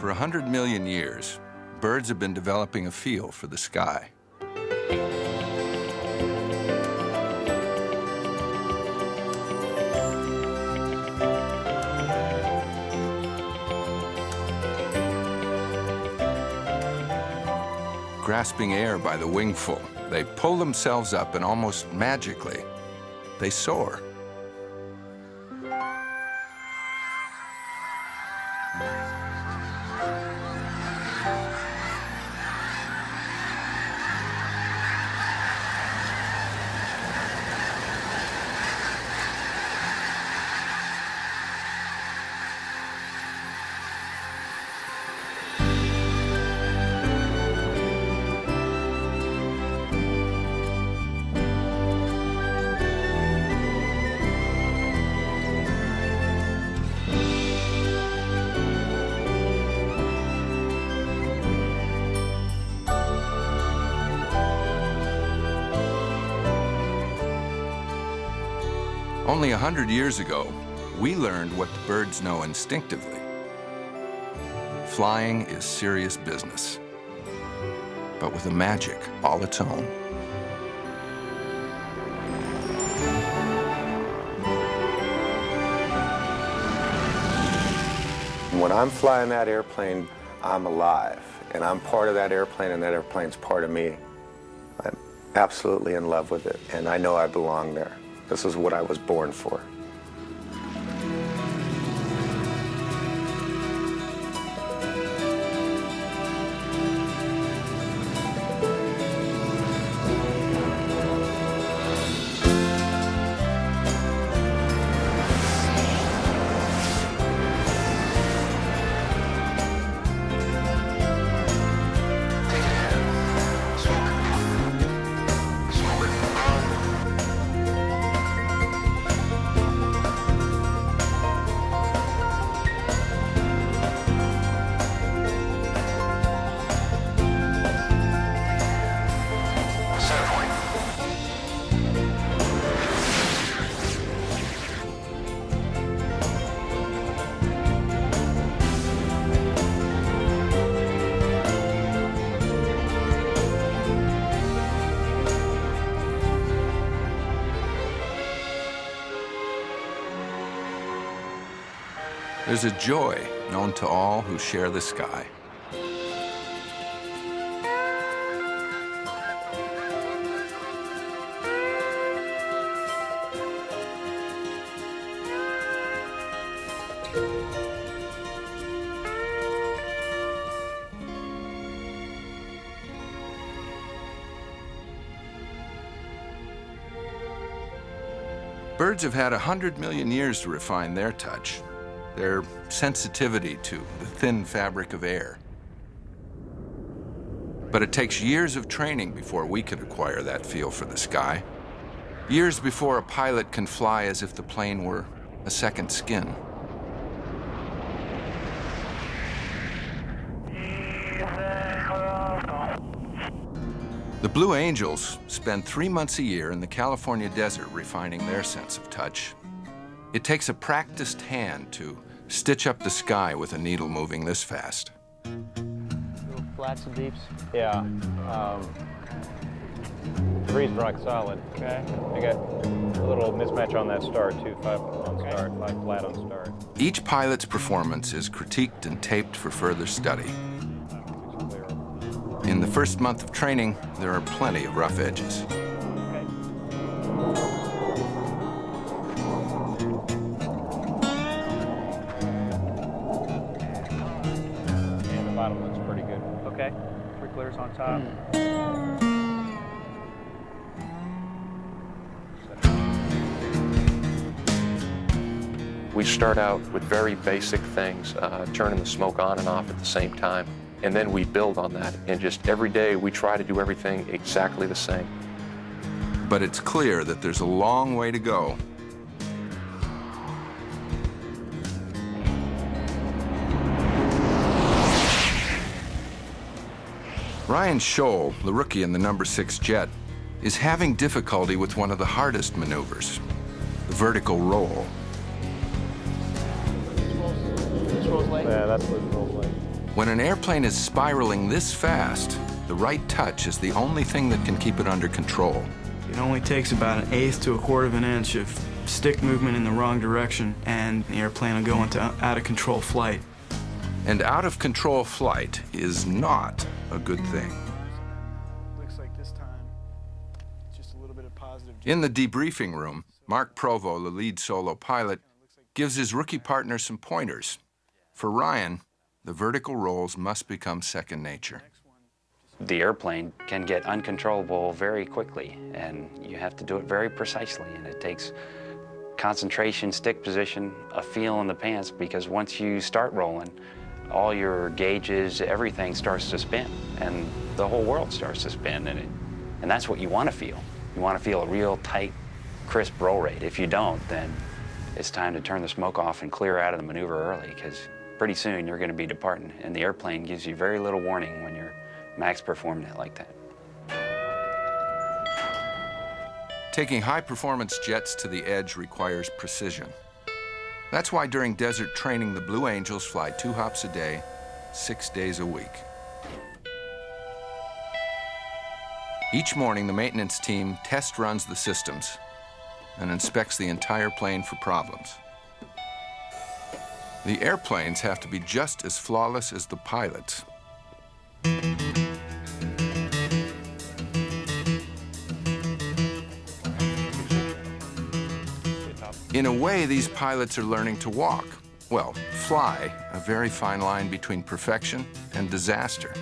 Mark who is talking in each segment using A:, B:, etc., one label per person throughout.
A: For 100 million years, birds have been developing a feel for the sky. Grasping air by the wingful, they pull themselves up and almost magically, they soar. Only 100 years ago, we learned what the birds know instinctively. Flying is serious business, but with a magic all its own.
B: When I'm flying that airplane, I'm alive, and I'm part of that airplane, and that airplane's part of me. I'm absolutely in love with it, and I know I belong there. This is what I was born for.
A: There's a joy known to all who share the sky. Birds have had 100 million years to refine their touch, their sensitivity to the thin fabric of air. But it takes years of training before we could acquire that feel for the sky. Years before a pilot can fly as if the plane were a second skin. The Blue Angels spend 3 months a year in the California desert refining their sense of touch. It takes a practiced hand to stitch up the sky with a needle moving this fast.
C: Little flats and deeps? Yeah. 3's rock solid. Okay. I got a little mismatch on that start, too. 5 on start, 5 flat on start.
A: Each pilot's performance is critiqued and taped for further study. In the first month of training, there are plenty of rough edges.
C: Bottom looks pretty good. Okay. 3 clears on top.
D: We start out with very basic things, turning the smoke on and off at the same time. And then we build on that. And just every day we try to do everything exactly the same.
A: But it's clear that there's a long way to go. Ryan Scholl, the rookie in the number 6 jet, is having difficulty with one of the hardest maneuvers, the vertical roll.
C: Yeah, that's what it rolls like.
A: When an airplane is spiraling this fast, the right touch is the only thing that can keep it under control.
E: It only takes about 1/8 to 1/4 of an inch of stick movement in the wrong direction, and the airplane will go into out-of-control flight.
A: And out-of-control flight is not a good thing.
E: Looks like this time, just a little bit of positive.
A: In the debriefing room, Mark Provo, the lead solo pilot, gives his rookie partner some pointers. For Ryan, the vertical rolls must become second nature.
F: The airplane can get uncontrollable very quickly, and you have to do it very precisely, and it takes concentration, stick position, a feel in the pants, because once you start rolling, all your gauges, everything starts to spin, and the whole world starts to spin, and that's what you want to feel. You want to feel a real tight, crisp roll rate. If you don't, then it's time to turn the smoke off and clear out of the maneuver early, because pretty soon you're going to be departing, and the airplane gives you very little warning when you're max performing it like that.
A: Taking high-performance jets to the edge requires precision. That's why during desert training, the Blue Angels fly 2 hops a day, 6 days a week. Each morning, the maintenance team test runs the systems and inspects the entire plane for problems. The airplanes have to be just as flawless as the pilots. In a way, these pilots are learning to walk. Well, fly, a very fine line between perfection and disaster.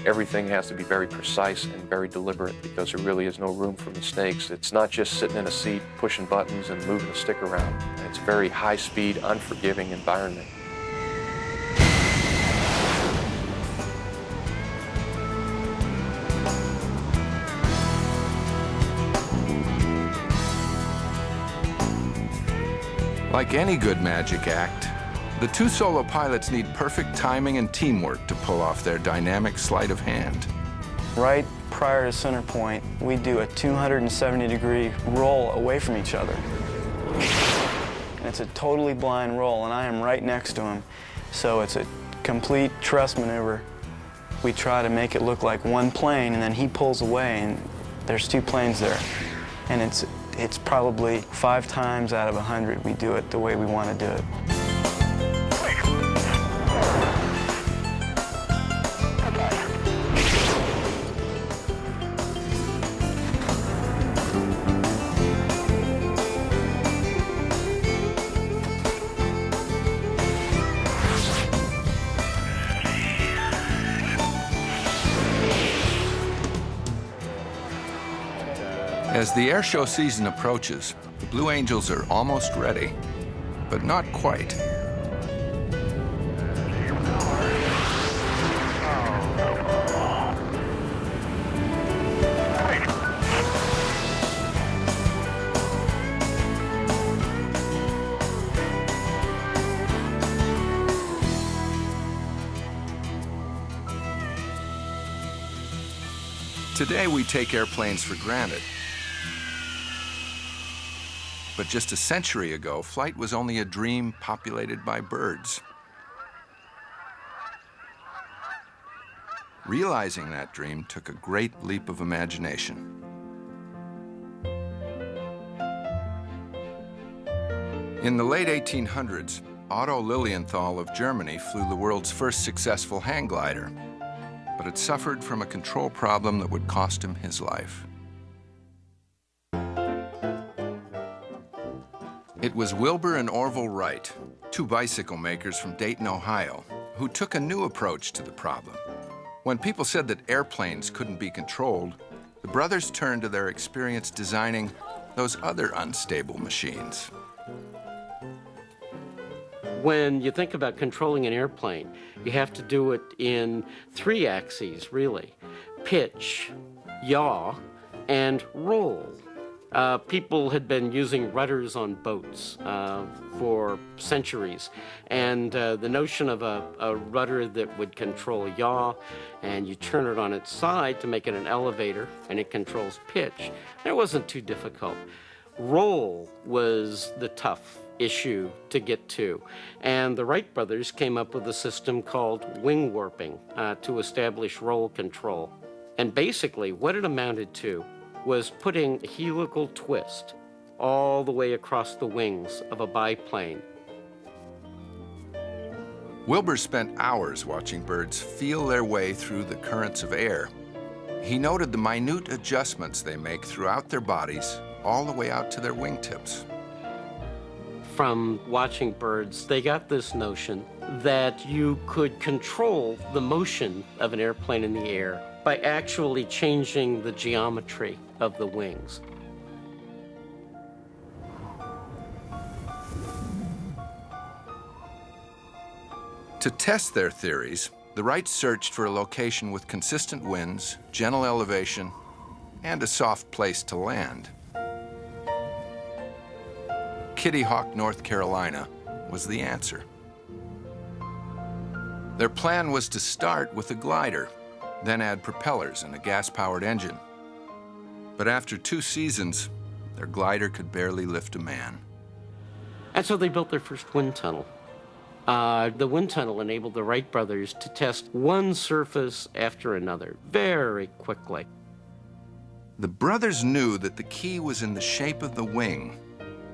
D: Everything has to be very precise and very deliberate because there really is no room for mistakes. It's not just sitting in a seat, pushing buttons and moving a stick around. It's a very high-speed, unforgiving environment.
A: Like any good magic act, the 2 solo pilots need perfect timing and teamwork to pull off their dynamic sleight of hand.
E: Right prior to center point, we do a 270-degree roll away from each other. And it's a totally blind roll, and I am right next to him. So it's a complete trust maneuver. We try to make it look like one plane, and then he pulls away, and there's 2 planes there. And it's probably 5 times out of 100 we do it the way we want to do it.
A: As the air show season approaches, the Blue Angels are almost ready, but not quite. Today, we take airplanes for granted. But just a century ago, flight was only a dream populated by birds. Realizing that dream took a great leap of imagination. In the late 1800s, Otto Lilienthal of Germany flew the world's first successful hang glider, but it suffered from a control problem that would cost him his life. It was Wilbur and Orville Wright, 2 bicycle makers from Dayton, Ohio, who took a new approach to the problem. When people said that airplanes couldn't be controlled, the brothers turned to their experience designing those other unstable machines.
G: When you think about controlling an airplane, you have to do it in 3 axes, really: pitch, yaw, and roll. People had been using rudders on boats for centuries, and the notion of a rudder that would control yaw, and you turn it on its side to make it an elevator, and it controls pitch, that wasn't too difficult. Roll was the tough issue to get to. And the Wright brothers came up with a system called wing warping to establish roll control. And basically what it amounted to was putting a helical twist all the way across the wings of a biplane.
A: Wilbur spent hours watching birds feel their way through the currents of air. He noted the minute adjustments they make throughout their bodies, all the way out to their wingtips.
G: From watching birds, they got this notion that you could control the motion of an airplane in the air by actually changing the geometry of the wings.
A: To test their theories, the Wrights searched for a location with consistent winds, gentle elevation, and a soft place to land. Kittyhawk, North Carolina, was the answer. Their plan was to start with a glider, then add propellers and a gas-powered engine. But after 2 seasons, their glider could barely lift a man.
G: And so they built their first wind tunnel. The wind tunnel enabled the Wright brothers to test one surface after another very quickly.
A: The brothers knew that the key was in the shape of the wing,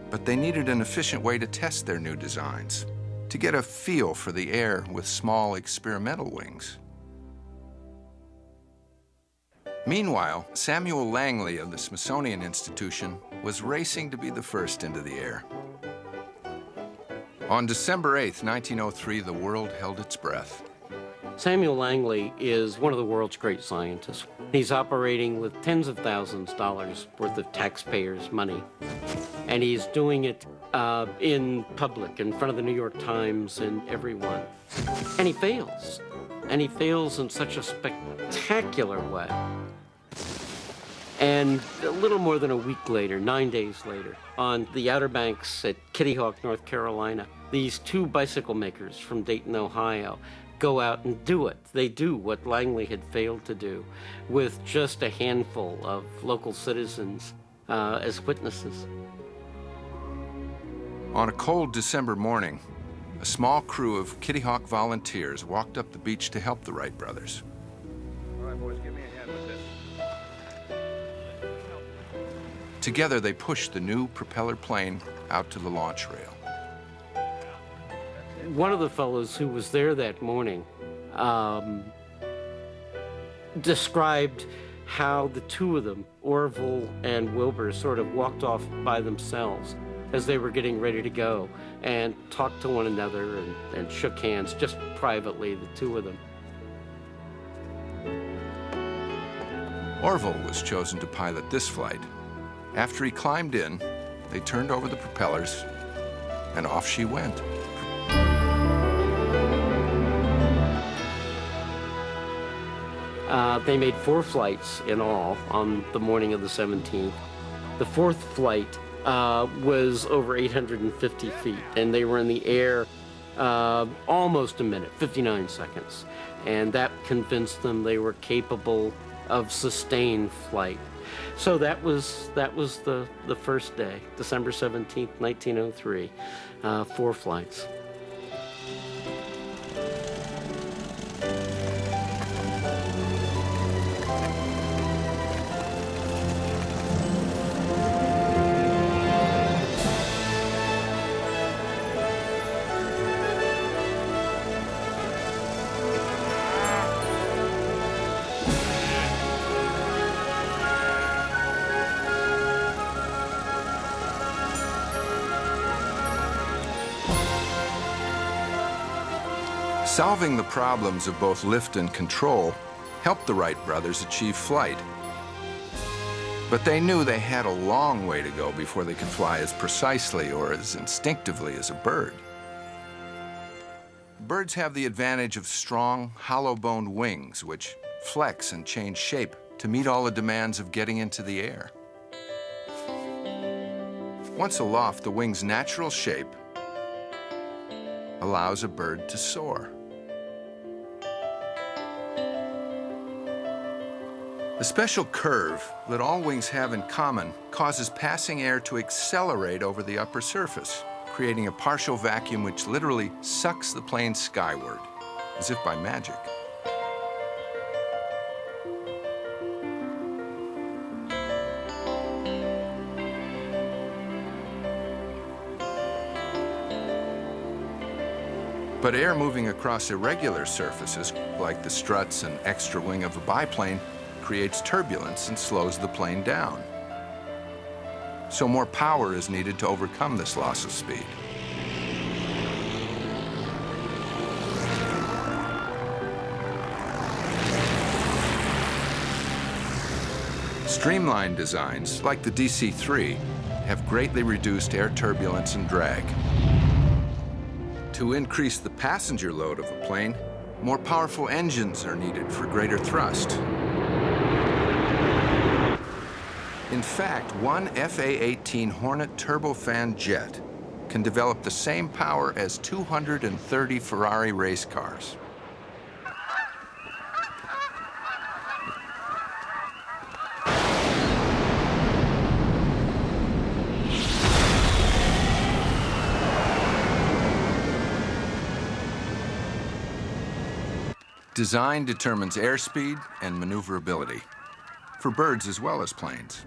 A: but they needed an efficient way to test their new designs, to get a feel for the air with small experimental wings. Meanwhile, Samuel Langley of the Smithsonian Institution was racing to be the first into the air. On December 8th, 1903, the world held its breath.
G: Samuel Langley is one of the world's great scientists. He's operating with tens of thousands of dollars worth of taxpayers' money. And he's doing it in public, in front of the New York Times and everyone. And he fails. And he fails in such a spectacular way. And a little more than a week later, 9 days later, on the Outer Banks at Kittyhawk, North Carolina, these 2 bicycle makers from Dayton, Ohio, go out and do it. They do what Langley had failed to do with just a handful of local citizens as witnesses.
A: On a cold December morning, a small crew of Kittyhawk volunteers walked up the beach to help the Wright brothers.
C: All right, boys, give me a hand with this.
A: Together, they pushed the new propeller plane out to the launch rail.
G: One of the fellows who was there that morning described how the 2 of them, Orville and Wilbur, sort of walked off by themselves as they were getting ready to go and talked to one another and shook hands, just privately, the 2 of them.
A: Orville was chosen to pilot this flight. After he climbed in, they turned over the propellers, and off she went.
G: They made 4 flights in all on the morning of the 17th. The 4th flight was over 850 feet, and they were in the air almost a minute, 59 seconds. And that convinced them they were capable of sustained flight. So that was the first day, December 17th, 1903, 4 flights.
A: Solving the problems of both lift and control helped the Wright brothers achieve flight. But they knew they had a long way to go before they could fly as precisely or as instinctively as a bird. Birds have the advantage of strong, hollow-boned wings, which flex and change shape to meet all the demands of getting into the air. Once aloft, the wing's natural shape allows a bird to soar. The special curve that all wings have in common causes passing air to accelerate over the upper surface, creating a partial vacuum which literally sucks the plane skyward, as if by magic. But air moving across irregular surfaces, like the struts and extra wing of a biplane, creates turbulence and slows the plane down. So more power is needed to overcome this loss of speed. Streamlined designs, like the DC-3, have greatly reduced air turbulence and drag. To increase the passenger load of a plane, more powerful engines are needed for greater thrust. In fact, one FA-18 Hornet turbofan jet can develop the same power as 230 Ferrari race cars. Design determines airspeed and maneuverability, for birds as well as planes.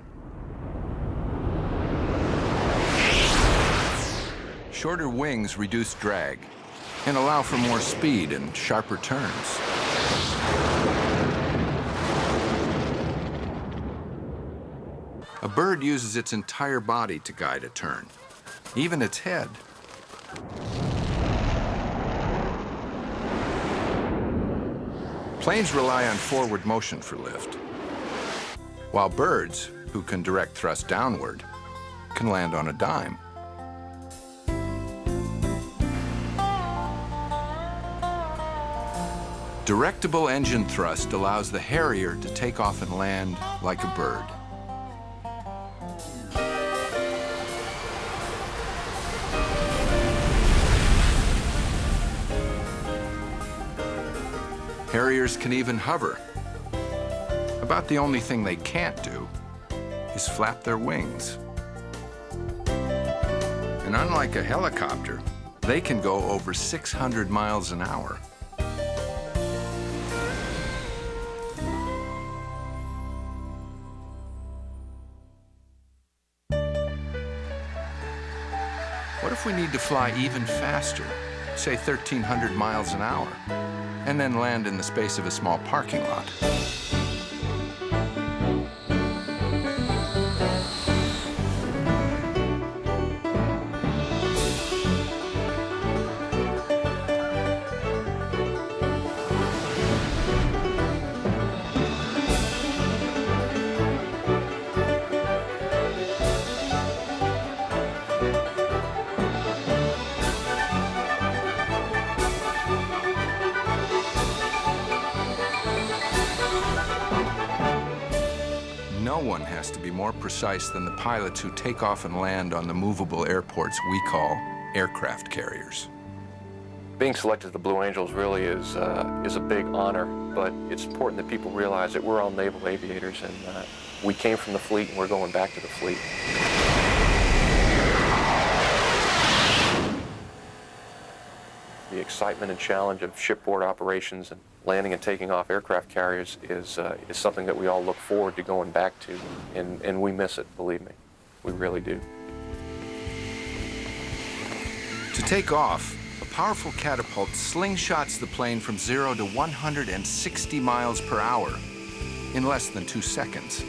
A: Shorter wings reduce drag and allow for more speed and sharper turns. A bird uses its entire body to guide a turn, even its head. Planes rely on forward motion for lift, while birds, who can direct thrust downward, can land on a dime. Directable engine thrust allows the Harrier to take off and land like a bird. Harriers can even hover. About the only thing they can't do is flap their wings. And unlike a helicopter, they can go over 600 miles an hour. What if we need to fly even faster, say 1,300 miles an hour, and then land in the space of a small parking lot? No one has to be more precise than the pilots who take off and land on the movable airports we call aircraft carriers.
D: Being selected as the Blue Angels really is a big honor, but it's important that people realize that we're all naval aviators, and we came from the fleet and we're going back to the fleet. The excitement and challenge of shipboard operations and landing and taking off aircraft carriers is something that we all look forward to going back to, and we miss it, believe me. We really do.
A: To take off, a powerful catapult slingshots the plane from 0 to 160 miles per hour in less than 2 seconds.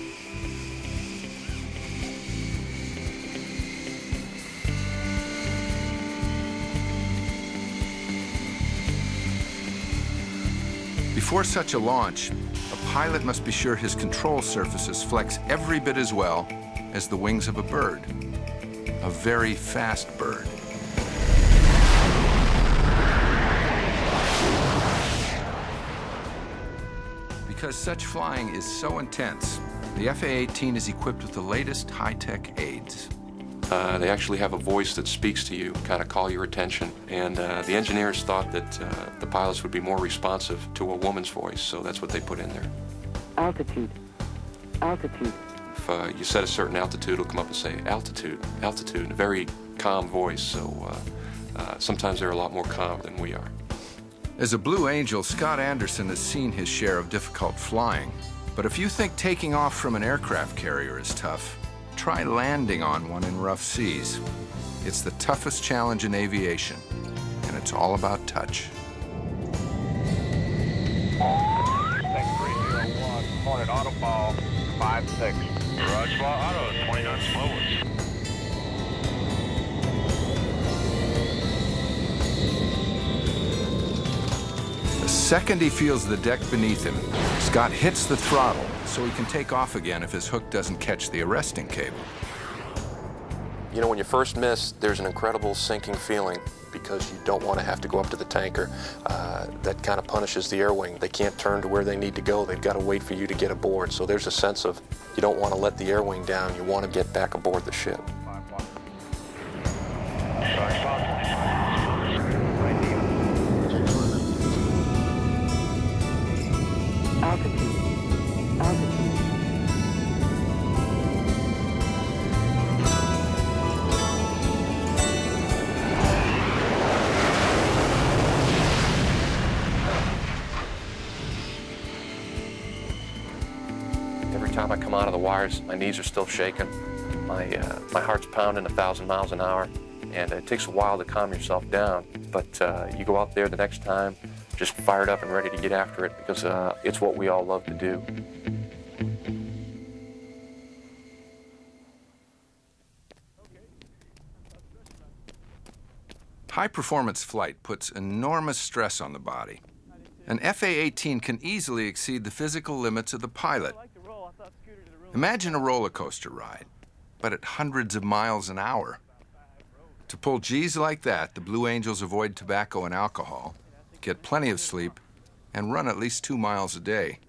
A: Before such a launch, a pilot must be sure his control surfaces flex every bit as well as the wings of a bird, a very fast bird. Because such flying is so intense, the FA-18 is equipped with the latest high-tech aids.
D: They actually have a voice that speaks to you, kind of call your attention. And the engineers thought that the pilots would be more responsive to a woman's voice, so that's what they put in there.
H: Altitude. Altitude.
D: If you set a certain altitude, it'll come up and say, altitude, altitude, in a very calm voice, so sometimes they're a lot more calm than we are.
A: As a Blue Angel, Scott Anderson has seen his share of difficult flying. But if you think taking off from an aircraft carrier is tough, try landing on one in rough seas. It's the toughest challenge in aviation, and it's all about touch.
H: Hornet auto ball 5-6. Roger ball auto 29 slowest.
A: The second he feels the deck beneath him, Scott hits the throttle so he can take off again if his hook doesn't catch the arresting cable.
D: You know, when you first miss, there's an incredible sinking feeling because you don't want to have to go up to the tanker. That kind of punishes the air wing. They can't turn to where they need to go. They've got to wait for you to get aboard. So there's a sense of you don't want to let the air wing down. You want to get back aboard the ship. Every time I come out of the wires, my knees are still shaking. My heart's pounding 1,000 miles an hour, and it takes a while to calm yourself down. But you go out there the next time, just fired up and ready to get after it because it's what we all love to do.
A: High-performance flight puts enormous stress on the body. An FA-18 can easily exceed the physical limits of the pilot. Imagine a roller coaster ride, but at hundreds of miles an hour. To pull G's like that, the Blue Angels avoid tobacco and alcohol, get plenty of sleep, and run at least 2 miles a day.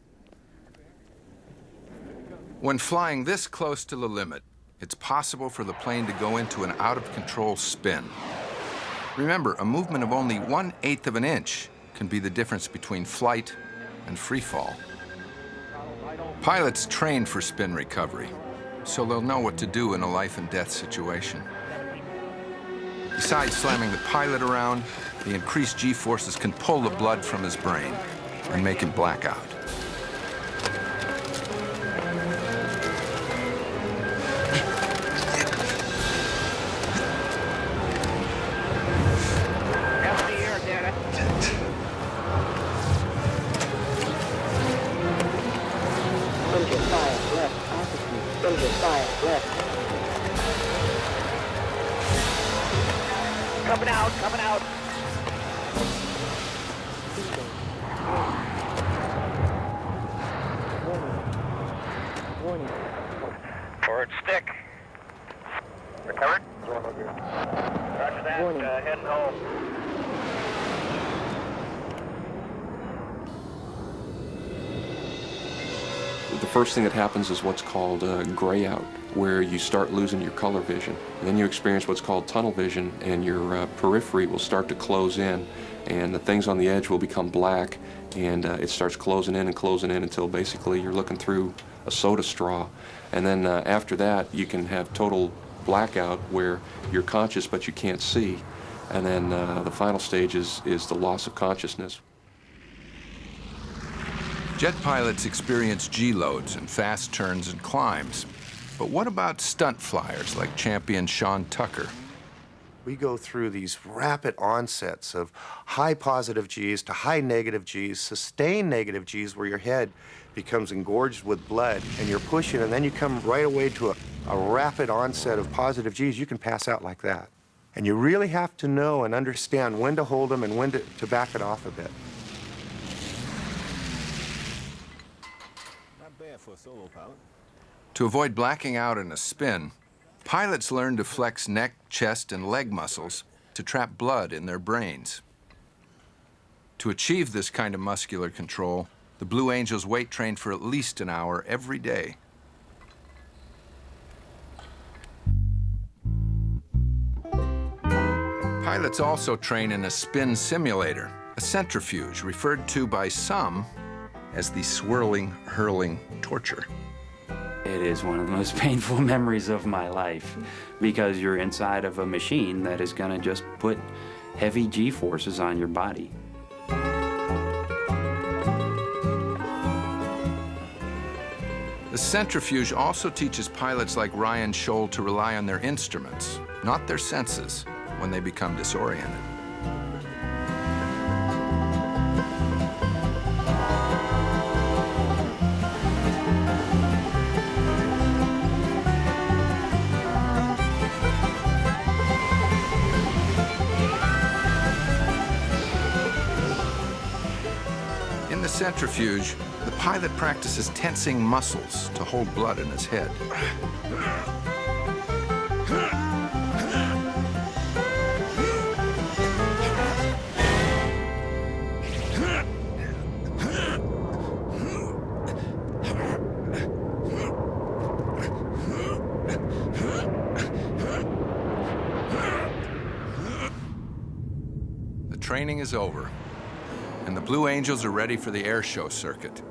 A: When flying this close to the limit, it's possible for the plane to go into an out-of-control spin. Remember, a movement of only 1/8 of an inch can be the difference between flight and free fall. Pilots train for spin recovery, so they'll know what to do in a life and death situation. Besides slamming the pilot around, the increased G-forces can pull the blood from his brain and make him black out.
H: Coming out. Forward stick. Recovered. Roger that. Heading home.
D: The first thing that happens is what's called gray out, where you start losing your color vision. And then you experience what's called tunnel vision, and your periphery will start to close in, and the things on the edge will become black, and it starts closing in until basically you're looking through a soda straw. And then after that, you can have total blackout where you're conscious but you can't see. And then the final stage is the loss of consciousness.
A: Jet pilots experience G-loads and fast turns and climbs. But what about stunt flyers like champion Sean Tucker?
I: We go through these rapid onsets of high positive Gs to high negative Gs, sustained negative Gs where your head becomes engorged with blood and you're pushing, and then you come right away to a rapid onset of positive Gs. You can pass out like that. And you really have to know and understand when to hold them and when to back it off a bit.
J: For a solo pilot.
A: To avoid blacking out in a spin, pilots learn to flex neck, chest, and leg muscles to trap blood in their brains. To achieve this kind of muscular control, the Blue Angels weight train for at least an hour every day. Pilots also train in a spin simulator, a centrifuge referred to by some as the swirling, hurling torture.
F: It is one of the most painful memories of my life because you're inside of a machine that is going to just put heavy G-forces on your body.
A: The centrifuge also teaches pilots like Ryan Scholl to rely on their instruments, not their senses, when they become disoriented. In the centrifuge, the pilot practices tensing muscles to hold blood in his head. The training is over, and the Blue Angels are ready for the air show circuit.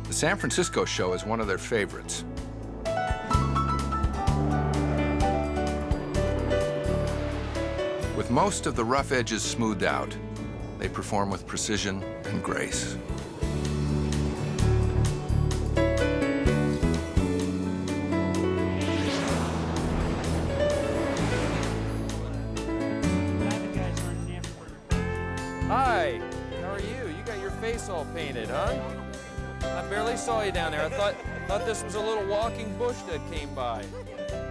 A: The San Francisco show is one of their favorites. With most of the rough edges smoothed out, they perform with precision and grace.
J: Hi, how are you? You got your face all painted, huh? I barely saw you down there. I thought this was a little walking bush that came by.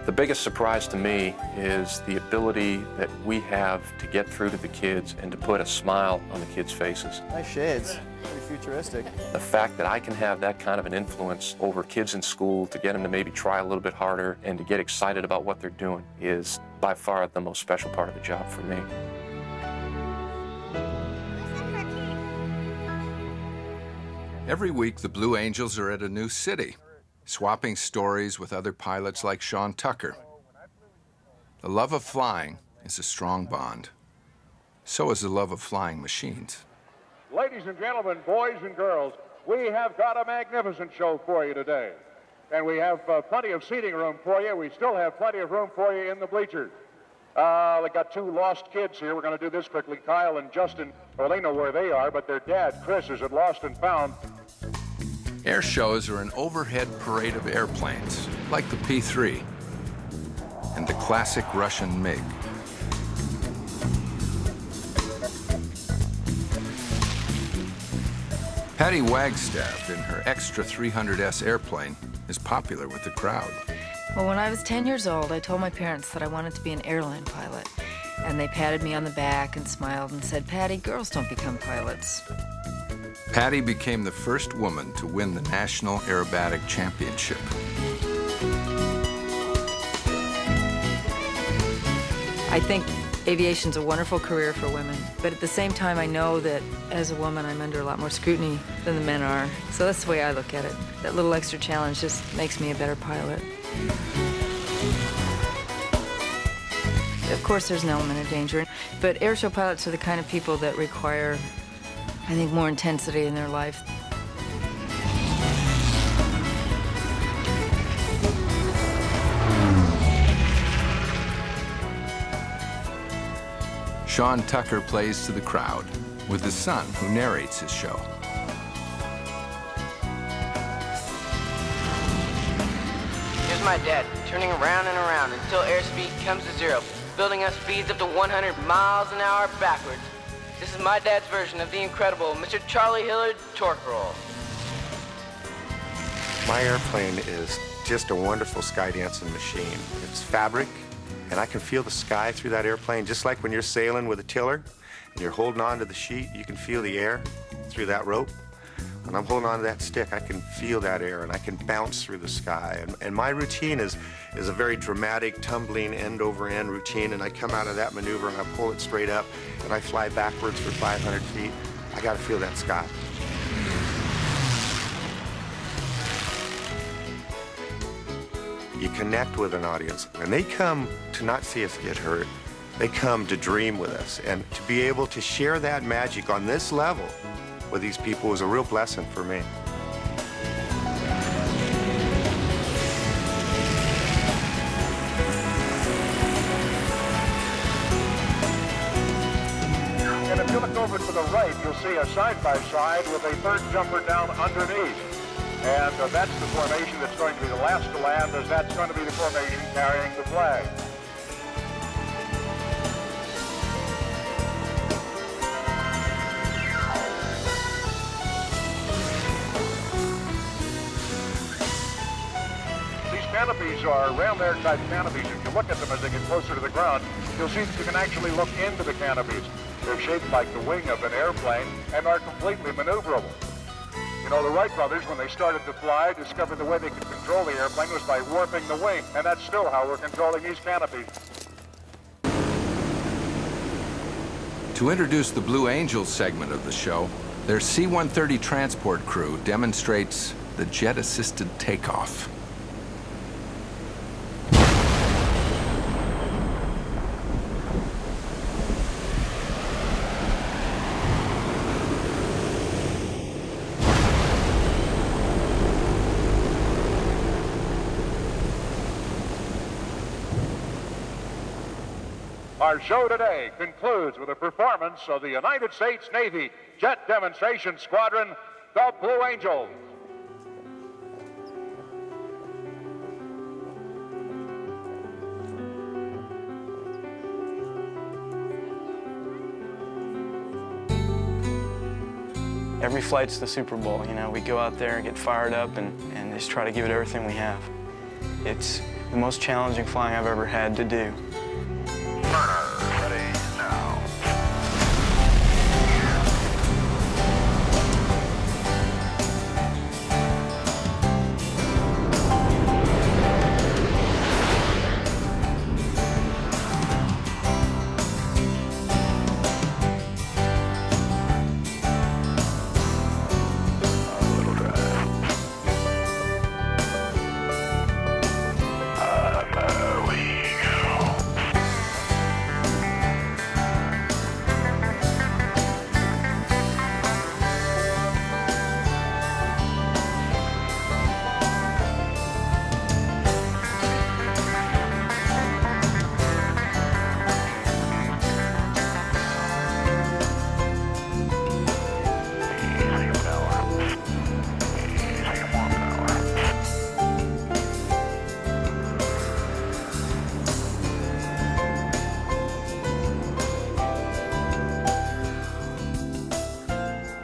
D: The biggest surprise to me is the ability that we have to get through to the kids and to put a smile on the kids' faces.
E: Nice shades, pretty futuristic.
D: The fact that I can have that kind of an influence over kids in school to get them to maybe try a little bit harder and to get excited about what they're doing is by far the most special part of the job for me.
A: Every week, the Blue Angels are at a new city, swapping stories with other pilots like Sean Tucker. The love of flying is a strong bond. So is the love of flying machines.
H: Ladies and gentlemen, boys and girls, we have got a magnificent show for you today. And we have plenty of seating room for you. We still have plenty of room for you in the bleachers. We got two lost kids here. We're going to do this quickly. Kyle and Justin, well, they know where they are, but their dad, Chris, is at Lost and Found.
A: Air shows are an overhead parade of airplanes, like the P-3 and the classic Russian MiG. Patty Wagstaff in her Extra 300S airplane is popular with the crowd.
K: Well, when I was 10 years old, I told my parents that I wanted to be an airline pilot. And they patted me on the back and smiled and said, "Patty, girls don't become pilots."
A: Patty became the first woman to win the National Aerobatic Championship.
K: I think aviation's a wonderful career for women, but at the same time, I know that as a woman, I'm under a lot more scrutiny than the men are. So that's the way I look at it. That little extra challenge just makes me a better pilot. Of course, there's an element of danger, but airshow pilots are the kind of people that require, I think, more intensity in their life.
A: Sean Tucker plays to the crowd with his son, who narrates his show.
L: Here's my dad, turning around and around until airspeed comes to zero, building up speeds up to 100 miles an hour backwards. This is my dad's version of the incredible Mr. Charlie Hillard torque roll.
I: My airplane is just a wonderful sky dancing machine. It's fabric, and I can feel the sky through that airplane, just like when you're sailing with a tiller and you're holding on to the sheet, you can feel the air through that rope. When I'm holding on to that stick, I can feel that air and I can bounce through the sky. And my routine is a very dramatic, tumbling end-over-end routine, and I come out of that maneuver and I pull it straight up and I fly backwards for 500 feet. I gotta feel that sky. You connect with an audience, and they come to not see us get hurt. They come to dream with us, and to be able to share that magic on this level with these people was a real blessing for me.
H: And if you look over to the right, you'll see a side-by-side with a third jumper down underneath. And that's the formation that's going to be the last to land, as that's going to be the formation carrying the flag. Canopies are round air type canopies. If you look at them as they get closer to the ground, you'll see that you can actually look into the canopies. They're shaped like the wing of an airplane and are completely maneuverable. You know, the Wright Brothers, when they started to fly, discovered the way they could control the airplane was by warping the wing, and that's still how we're controlling these canopies.
A: To introduce the Blue Angels segment of the show, their C-130 transport crew demonstrates the jet-assisted takeoff.
H: Our show today concludes with a performance of the United States Navy Jet Demonstration Squadron, the Blue Angels.
E: Every flight's the Super Bowl, you know. We go out there and get fired up and just try to give it everything we have. It's the most challenging flying I've ever had to do.
H: Ready now.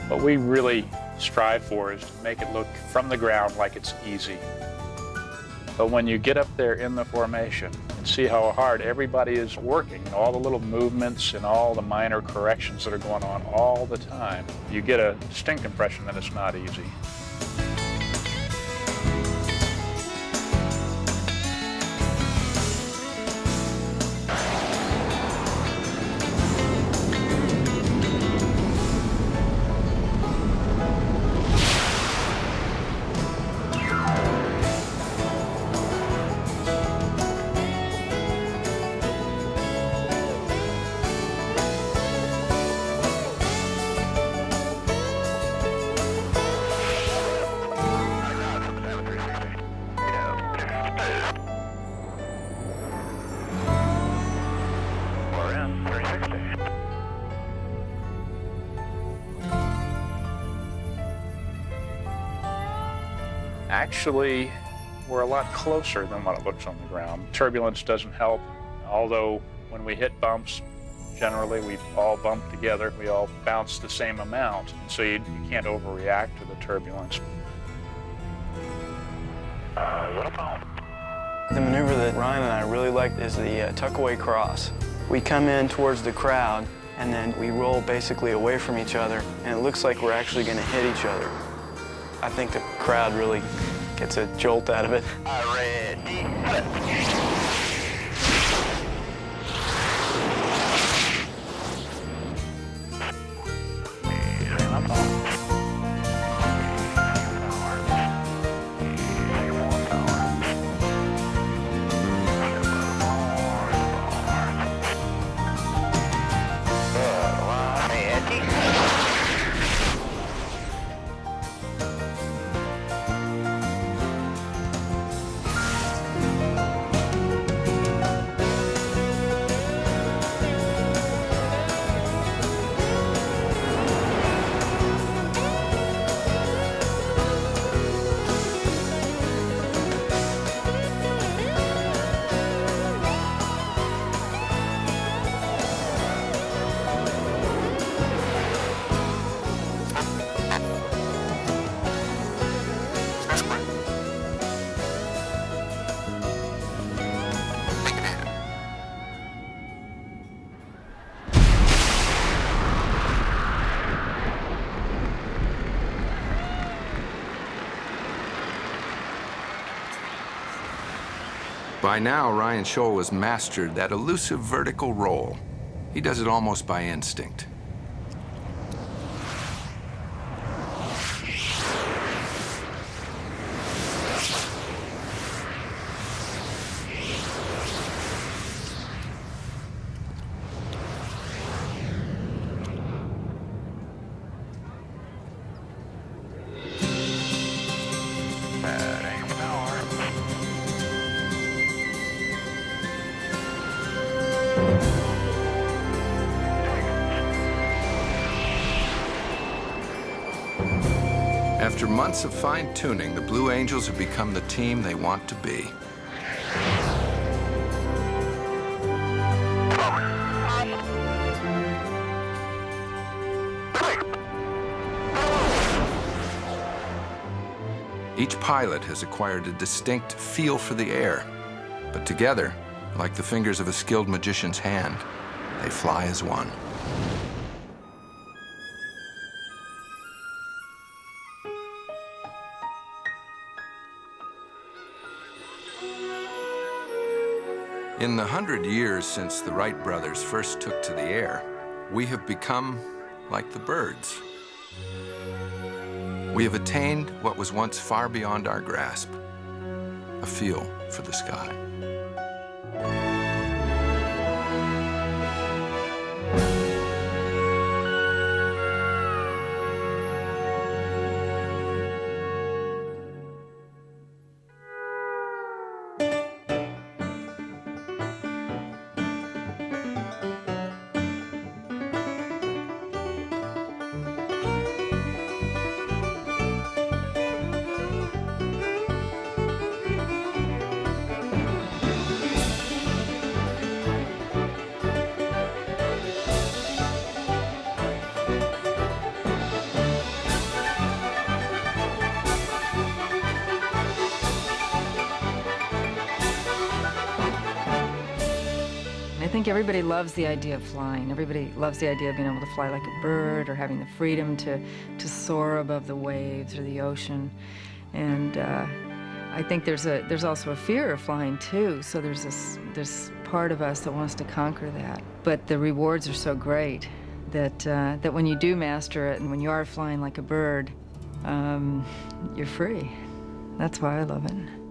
M: What we really strive for is to make it look from the ground like it's easy. But when you get up there in the formation and see how hard everybody is working, all the little movements and all the minor corrections that are going on all the time, you get a distinct impression that it's not easy. Actually, we're a lot closer than what it looks on the ground. Turbulence doesn't help, although when we hit bumps, generally we all bump together, we all bounce the same amount, so you can't overreact to the turbulence.
E: The maneuver that Ryan and I really like is the tuck-away cross. We come in towards the crowd, and then we roll basically away from each other, and it looks like we're actually going to hit each other. I think the crowd really gets a jolt out of it.
A: By now, Ryan Scholl has mastered that elusive vertical roll. He does it almost by instinct. After months of fine-tuning, the Blue Angels have become the team they want to be. Each pilot has acquired a distinct feel for the air, but together, like the fingers of a skilled magician's hand, they fly as one. In the 100 years since the Wright Brothers first took to the air, we have become like the birds. We have attained what was once far beyond our grasp, a feel for the sky.
K: I think everybody loves the idea of flying. Everybody loves the idea of being able to fly like a bird or having the freedom to soar above the waves or the ocean. And I think there's also a fear of flying too. So there's this part of us that wants to conquer that. But the rewards are so great that that when you do master it and when you are flying like a bird, you're free. That's why I love it.